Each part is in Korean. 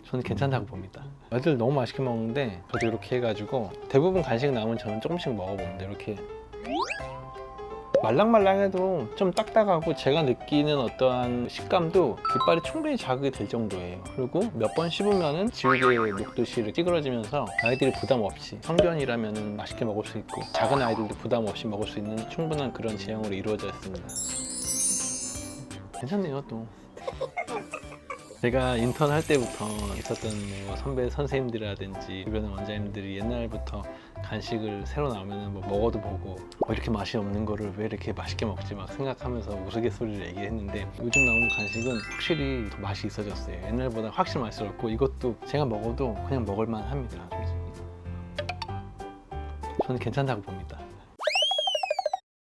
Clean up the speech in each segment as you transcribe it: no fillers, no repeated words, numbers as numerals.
저는 괜찮다고 봅니다. 애들 너무 맛있게 먹는데 저도 이렇게 해가지고 대부분 간식 남으면 저는 조금씩 먹어봅니다. 이렇게 말랑말랑해도 좀 딱딱하고 제가 느끼는 어떠한 식감도 이빨이 충분히 자극이 될 정도예요. 그리고 몇 번 씹으면은 지우개 녹듯이 찌그러지면서 아이들이 부담 없이 성견이라면 맛있게 먹을 수 있고 작은 아이들도 부담 없이 먹을 수 있는 충분한 그런 지형으로 이루어져 있습니다. 괜찮네요. 또 제가 인턴 할 때부터 있었던 뭐 선배 선생님들이라든지 주변의 원장님들이 옛날부터 간식을 새로 나오면 뭐 먹어도 보고 이렇게 맛이 없는 거를 왜 이렇게 맛있게 먹지 막 생각하면서 우스갯소리를 얘기했는데 요즘 나오는 간식은 확실히 더 맛이 있어졌어요. 옛날보다 확실히 맛있었고 이것도 제가 먹어도 그냥 먹을만 합니다. 저는 괜찮다고 봅니다.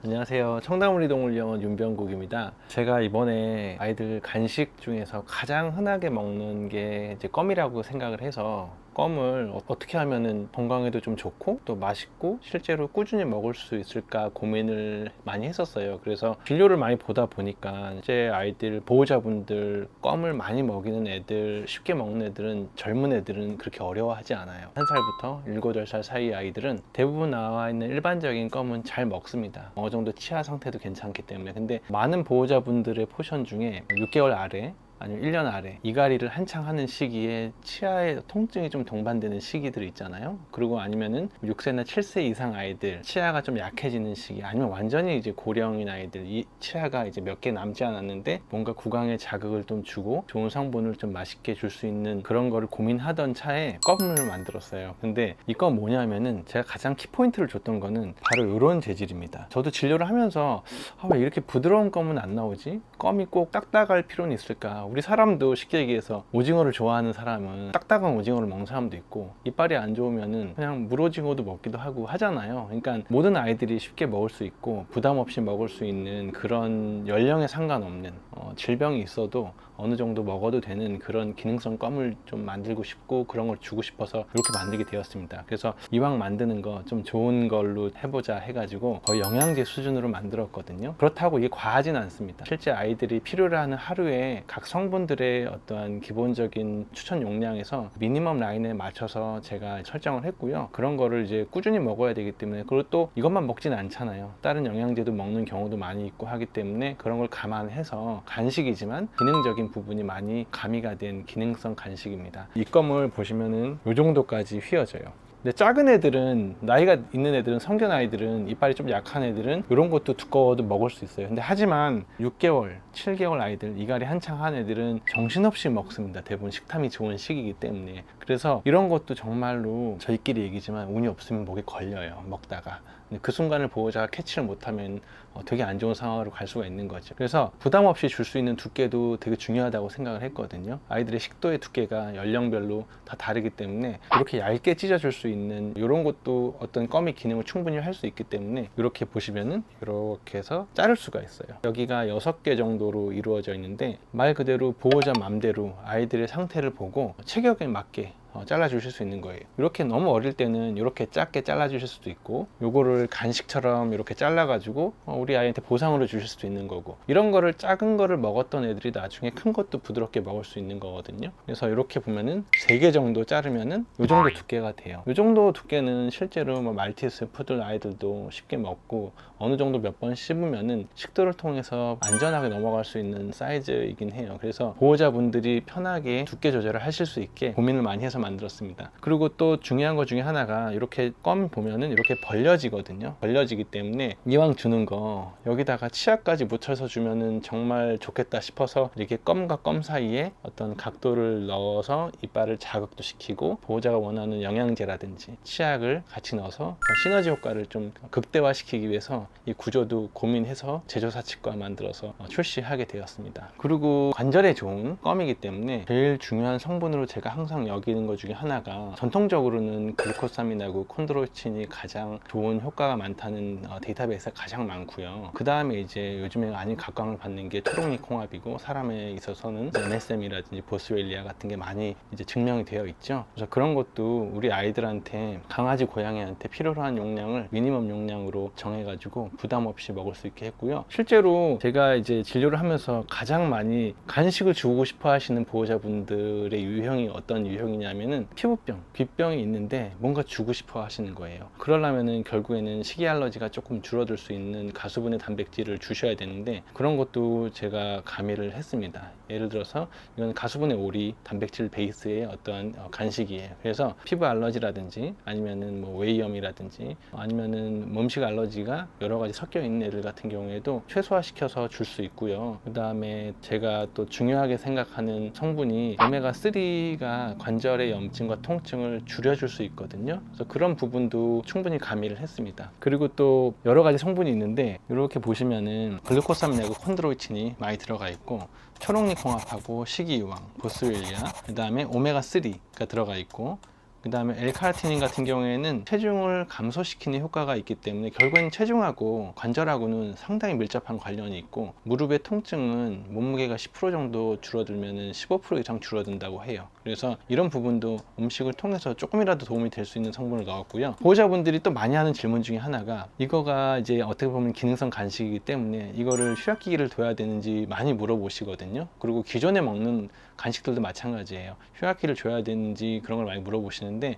안녕하세요. 청담우리동물병원 윤병국입니다. 제가 이번에 아이들 간식 중에서 가장 흔하게 먹는 게 이제 껌이라고 생각을 해서 껌을 어떻게 하면 건강에도 좀 좋고 또 맛있고 실제로 꾸준히 먹을 수 있을까 고민을 많이 했었어요. 그래서 진료를 많이 보다 보니까 이제 아이들 보호자분들 껌을 많이 먹이는 애들, 쉽게 먹는 애들은 젊은 애들은 그렇게 어려워하지 않아요. 1살부터 7, 8살 사이 아이들은 대부분 나와 있는 일반적인 껌은 잘 먹습니다. 어느 정도 치아 상태도 괜찮기 때문에. 근데 많은 보호자분들의 포션 중에 6개월 아래 아니면 1년 아래 이갈이를 한창 하는 시기에 치아에 통증이 좀 동반되는 시기들이 있잖아요. 그리고 아니면은 6세나 7세 이상 아이들 치아가 좀 약해지는 시기, 아니면 완전히 이제 고령인 아이들 이 치아가 이제 몇 개 남지 않았는데 뭔가 구강에 자극을 좀 주고 좋은 성분을 좀 맛있게 줄 수 있는 그런 거를 고민하던 차에 껌을 만들었어요. 근데 이 껌 뭐냐면은 제가 가장 키포인트를 줬던 거는 바로 이런 재질입니다. 저도 진료를 하면서 왜 이렇게 부드러운 껌은 안 나오지? 껌이 꼭 딱딱할 필요는 있을까? 우리 사람도 쉽게 얘기해서 오징어를 좋아하는 사람은 딱딱한 오징어를 먹는 사람도 있고 이빨이 안 좋으면은 그냥 물오징어도 먹기도 하고 하잖아요. 그러니까 모든 아이들이 쉽게 먹을 수 있고 부담 없이 먹을 수 있는 그런 연령에 상관없는 질병이 있어도 어느 정도 먹어도 되는 그런 기능성 껌을 좀 만들고 싶고 그런 걸 주고 싶어서 이렇게 만들게 되었습니다. 그래서 이왕 만드는 거 좀 좋은 걸로 해보자 해가지고 거의 영양제 수준으로 만들었거든요. 그렇다고 이게 과하진 않습니다. 실제 아이들이 필요로 하는 하루에 각 성분들의 어떠한 기본적인 추천 용량에서 미니멈 라인에 맞춰서 제가 설정을 했고요. 그런 거를 이제 꾸준히 먹어야 되기 때문에, 그리고 또 이것만 먹진 않잖아요. 다른 영양제도 먹는 경우도 많이 있고 하기 때문에 그런 걸 감안해서 간식이지만 기능적인 부분이 많이 가미가 된 기능성 간식입니다. 이 껌을 보시면은 이 정도까지 휘어져요. 근데 작은 애들은, 나이가 있는 애들은, 성견 아이들은, 이빨이 좀 약한 애들은 이런 것도 두꺼워도 먹을 수 있어요. 근데 하지만 6개월, 7개월 아이들, 이갈이 한창 한 애들은 정신없이 먹습니다. 대부분 식탐이 좋은 시기이기 때문에. 그래서 이런 것도 정말로 저희끼리 얘기지만 운이 없으면 목에 걸려요, 먹다가. 근데 그 순간을 보호자가 캐치를 못하면 되게 안 좋은 상황으로 갈 수가 있는 거죠. 그래서 부담 없이 줄 수 있는 두께도 되게 중요하다고 생각을 했거든요. 아이들의 식도의 두께가 연령별로 다 다르기 때문에 이렇게 얇게 찢어줄 수 있는 이런 것도 어떤 껌의 기능을 충분히 할 수 있기 때문에 이렇게 보시면은 이렇게 해서 자를 수가 있어요. 여기가 6개 정도로 이루어져 있는데 말 그대로 보호자 맘대로 아이들의 상태를 보고 체격에 맞게 잘라 주실 수 있는 거예요. 이렇게 너무 어릴 때는 이렇게 작게 잘라 주실 수도 있고, 요거를 간식처럼 이렇게 잘라 가지고 우리 아이한테 보상으로 주실 수도 있는 거고, 이런 거를 작은 거를 먹었던 애들이 나중에 큰 것도 부드럽게 먹을 수 있는 거거든요. 그래서 이렇게 보면은 3개 정도 자르면은 요 정도 두께가 돼요. 요 정도 두께는 실제로 뭐 말티즈 푸들 아이들도 쉽게 먹고 어느 정도 몇 번 씹으면은 식도를 통해서 안전하게 넘어갈 수 있는 사이즈이긴 해요. 그래서 보호자분들이 편하게 두께 조절을 하실 수 있게 고민을 많이 해서 만들었습니다. 그리고 또 중요한 것 중에 하나가, 이렇게 껌 보면은 이렇게 벌려지거든요. 벌려지기 때문에 이왕 주는 거 여기다가 치아까지 묻혀서 주면은 정말 좋겠다 싶어서 이렇게 껌과 껌 사이에 어떤 각도를 넣어서 이빨을 자극도 시키고 보호자가 원하는 영양제라든지 치약을 같이 넣어서 시너지 효과를 좀 극대화시키기 위해서 이 구조도 고민해서 제조사치과 만들어서 출시하게 되었습니다. 그리고 관절에 좋은 껌이기 때문에 제일 중요한 성분으로 제가 항상 여기는 것 중에 하나가 전통적으로는 글루코사민하고 콘드로이친이 가장 좋은 효과가 많다는 데이터베이스가 가장 많고요. 그 다음에 이제 요즘에 많이 각광을 받는 게 초록잎 홍합이고, 사람에 있어서는 MSM이라든지 보스웰리아 같은 게 많이 이제 증명이 되어 있죠. 그래서 그런 것도 우리 아이들한테, 강아지 고양이한테 필요로 한 용량을 미니멈 용량으로 정해가지고 부담 없이 먹을 수 있게 했고요. 실제로 제가 이제 진료를 하면서 가장 많이 간식을 주고 싶어 하시는 보호자분들의 유형이 어떤 유형이냐면은 피부병, 귓병이 있는데 뭔가 주고 싶어 하시는 거예요. 그러려면은 결국에는 식이 알러지가 조금 줄어들 수 있는 가수분해 단백질을 주셔야 되는데, 그런 것도 제가 가미를 했습니다. 예를 들어서 이건 가수분해 오리 단백질 베이스의 어떠한 간식이에요. 그래서 피부 알러지라든지 아니면은 뭐 웨이염이라든지 아니면은 몸식 알러지가 여러 가지 섞여 있는 애들 같은 경우에도 최소화시켜서 줄 수 있고요. 그 다음에 제가 또 중요하게 생각하는 성분이 오메가3가 관절의 염증과 통증을 줄여줄 수 있거든요. 그래서 그런 부분도 충분히 가미를 했습니다. 그리고 또 여러 가지 성분이 있는데, 이렇게 보시면은 글루코사민하고 콘드로이친이 많이 들어가 있고, 초록잎 홍합하고 식이유황, 보스웰리아, 그 다음에 오메가3가 들어가 있고, 그 다음에 L카르티닌 같은 경우에는 체중을 감소시키는 효과가 있기 때문에 결국에는 체중하고 관절하고는 상당히 밀접한 관련이 있고, 무릎의 통증은 몸무게가 10% 정도 줄어들면 15% 이상 줄어든다고 해요. 그래서 이런 부분도 음식을 통해서 조금이라도 도움이 될 수 있는 성분을 넣었고요. 보호자분들이 또 많이 하는 질문 중에 하나가, 이거가 이제 어떻게 보면 기능성 간식이기 때문에 이거를 휴약기기를 둬야 되는지 많이 물어보시거든요. 그리고 기존에 먹는 간식들도 마찬가지예요. 휴약기를 줘야 되는지 그런 걸 많이 물어보시는데,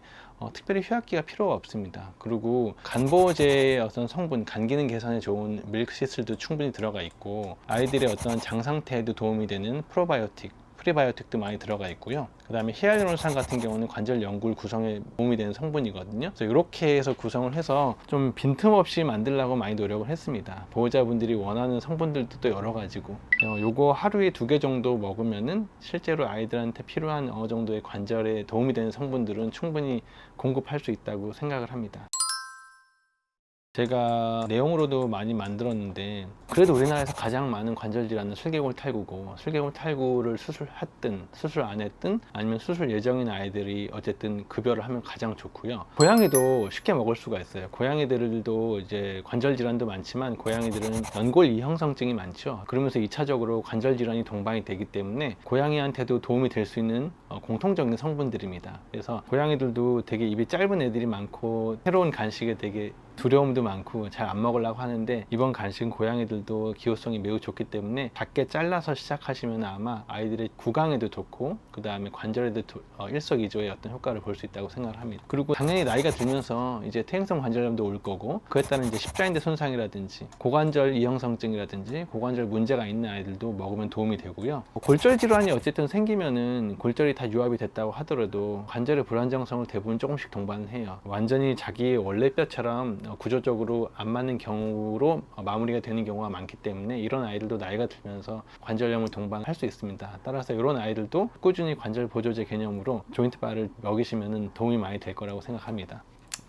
특별히 휴약기가 필요가 없습니다. 그리고 간보호제의 어떤 성분, 간 기능 개선에 좋은 밀크시슬도 충분히 들어가 있고, 아이들의 어떤 장 상태에도 도움이 되는 프로바이오틱, 프리바이오틱도 많이 들어가 있고요. 그 다음에 히알루론산 같은 경우는 관절 연골 구성에 도움이 되는 성분이거든요. 그래서 이렇게 해서 구성을 해서 좀 빈틈없이 만들려고 많이 노력을 했습니다. 보호자분들이 원하는 성분들도 또 여러 가지고, 요거 하루에 2개 정도 먹으면은 실제로 아이들한테 필요한 어느 정도의 관절에 도움이 되는 성분들은 충분히 공급할 수 있다고 생각을 합니다. 제가 내용으로도 많이 만들었는데, 그래도 우리나라에서 가장 많은 관절 질환은 슬개골 탈구고, 슬개골 탈구를 수술했든 수술 안 했든 아니면 수술 예정인 아이들이 어쨌든 급여를 하면 가장 좋고요. 고양이도 쉽게 먹을 수가 있어요. 고양이들도 이제 관절 질환도 많지만 고양이들은 연골 이형성증이 많죠. 그러면서 2차적으로 관절 질환이 동반이 되기 때문에 고양이한테도 도움이 될 수 있는 공통적인 성분들입니다. 그래서 고양이들도 되게 입이 짧은 애들이 많고, 새로운 간식에 되게 두려움도 많고 잘 안 먹으려고 하는데, 이번 간식은 고양이들도 기호성이 매우 좋기 때문에 작게 잘라서 시작하시면 아마 아이들의 구강에도 좋고, 그 다음에 관절에도 일석이조의 어떤 효과를 볼 수 있다고 생각을 합니다. 그리고 당연히 나이가 들면서 이제 퇴행성 관절염도 올 거고, 그에 따른 이제 십자인대 손상이라든지 고관절 이형성증이라든지 고관절 문제가 있는 아이들도 먹으면 도움이 되고요. 골절 질환이 어쨌든 생기면은 골절이 다 유압이 됐다고 하더라도 관절의 불안정성을 대부분 조금씩 동반을 해요. 완전히 자기의 원래 뼈처럼 구조적으로 안 맞는 경우로 마무리가 되는 경우가 많기 때문에, 이런 아이들도 나이가 들면서 관절염을 동반할 수 있습니다. 따라서 이런 아이들도 꾸준히 관절 보조제 개념으로 조인트 바를 먹이시면 도움이 많이 될 거라고 생각합니다.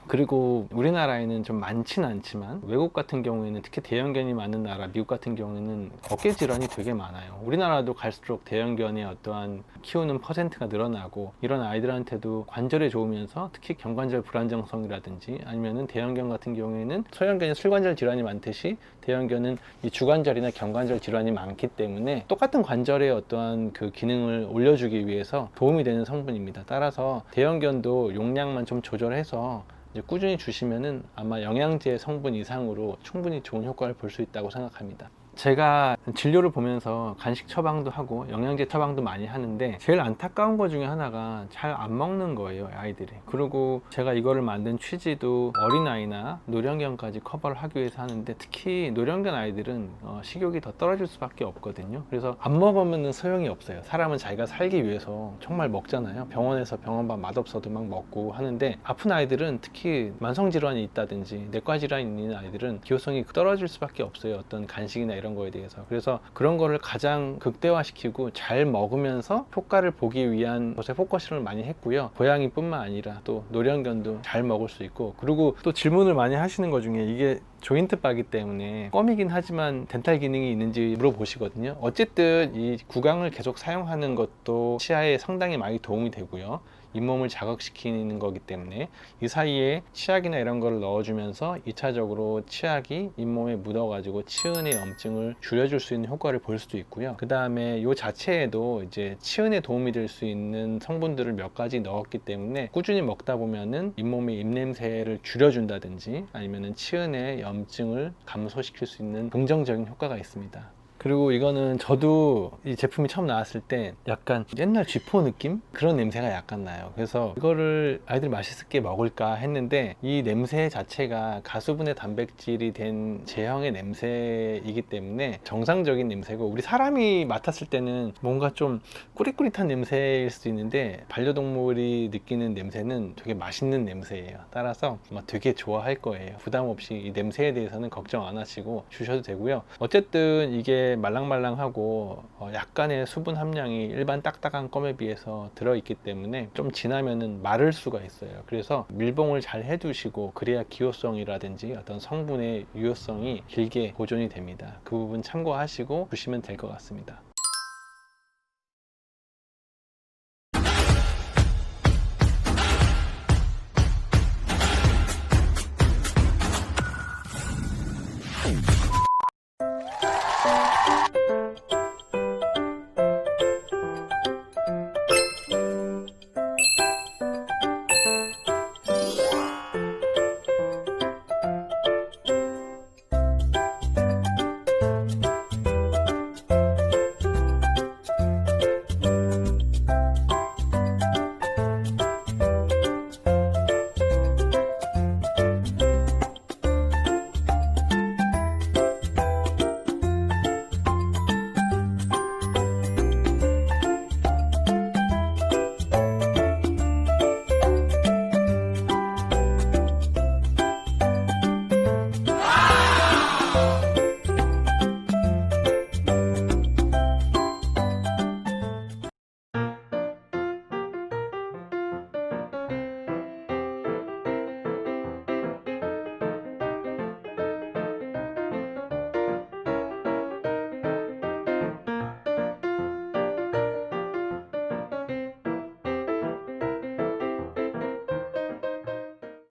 그리고 우리나라에는 좀 많지는 않지만 외국 같은 경우에는, 특히 대형견이 많은 나라 미국 같은 경우에는 어깨 질환이 되게 많아요. 우리나라도 갈수록 대형견의 어떠한 키우는 퍼센트가 늘어나고, 이런 아이들한테도 관절에 좋으면서 특히 경관절 불안정성이라든지 아니면은 대형견 같은 경우에는 소형견이 슬관절 질환이 많듯이 대형견은 이 주관절이나 경관절 질환이 많기 때문에 똑같은 관절의 어떠한 그 기능을 올려주기 위해서 도움이 되는 성분입니다. 따라서 대형견도 용량만 좀 조절해서 꾸준히 주시면은 아마 영양제 성분 이상으로 충분히 좋은 효과를 볼 수 있다고 생각합니다. 제가 진료를 보면서 간식 처방도 하고 영양제 처방도 많이 하는데, 제일 안타까운 것 중에 하나가 잘 안 먹는 거예요, 아이들이. 그리고 제가 이거를 만든 취지도 어린아이나 노령견까지 커버를 하기 위해서 하는데, 특히 노령견 아이들은 식욕이 더 떨어질 수밖에 없거든요. 그래서 안 먹으면 소용이 없어요. 사람은 자기가 살기 위해서 정말 먹잖아요. 병원에서 병원밥 맛없어도 막 먹고 하는데, 아픈 아이들은 특히 만성질환이 있다든지 내과질환이 있는 아이들은 기호성이 떨어질 수밖에 없어요, 어떤 간식이나 이런 거에 대해서. 그래서 그런 거를 가장 극대화시키고 잘 먹으면서 효과를 보기 위한 것에 포커스를 많이 했고요. 고양이뿐만 아니라 또 노령견도 잘 먹을 수 있고, 그리고 또 질문을 많이 하시는 것 중에, 이게 조인트 바기 때문에 껌이긴 하지만 덴탈 기능이 있는지 물어보시거든요. 어쨌든 이 구강을 계속 사용하는 것도 치아에 상당히 많이 도움이 되고요. 잇몸을 자극시키는 거기 때문에 이 사이에 치약이나 이런 거를 넣어주면서 2차적으로 치약이 잇몸에 묻어가지고 치은의 염증을 줄여줄 수 있는 효과를 볼 수도 있고요. 그 다음에 이 자체에도 이제 치은에 도움이 될 수 있는 성분들을 몇 가지 넣었기 때문에 꾸준히 먹다 보면은 잇몸의 입냄새를 줄여준다든지 아니면은 치은의 염증을 감소시킬 수 있는 긍정적인 효과가 있습니다. 그리고 이거는 저도 이 제품이 처음 나왔을 때 약간 옛날 쥐포 느낌? 그런 냄새가 약간 나요. 그래서 이거를 아이들이 맛있게 먹을까 했는데 이 냄새 자체가 가수분해 단백질이 된 제형의 냄새이기 때문에 정상적인 냄새고, 우리 사람이 맡았을 때는 뭔가 좀 꾸릿꾸릿한 냄새일 수도 있는데 반려동물이 느끼는 냄새는 되게 맛있는 냄새예요. 따라서 아마 되게 좋아할 거예요. 부담 없이 이 냄새에 대해서는 걱정 안 하시고 주셔도 되고요. 어쨌든 이게 말랑말랑하고 약간의 수분 함량이 일반 딱딱한 껌에 비해서 들어있기 때문에 좀 지나면은 마를 수가 있어요. 그래서 밀봉을 잘 해두시고 그래야 기호성이라든지 어떤 성분의 유효성이 길게 보존이 됩니다. 그 부분 참고하시고 보시면 될 것 같습니다.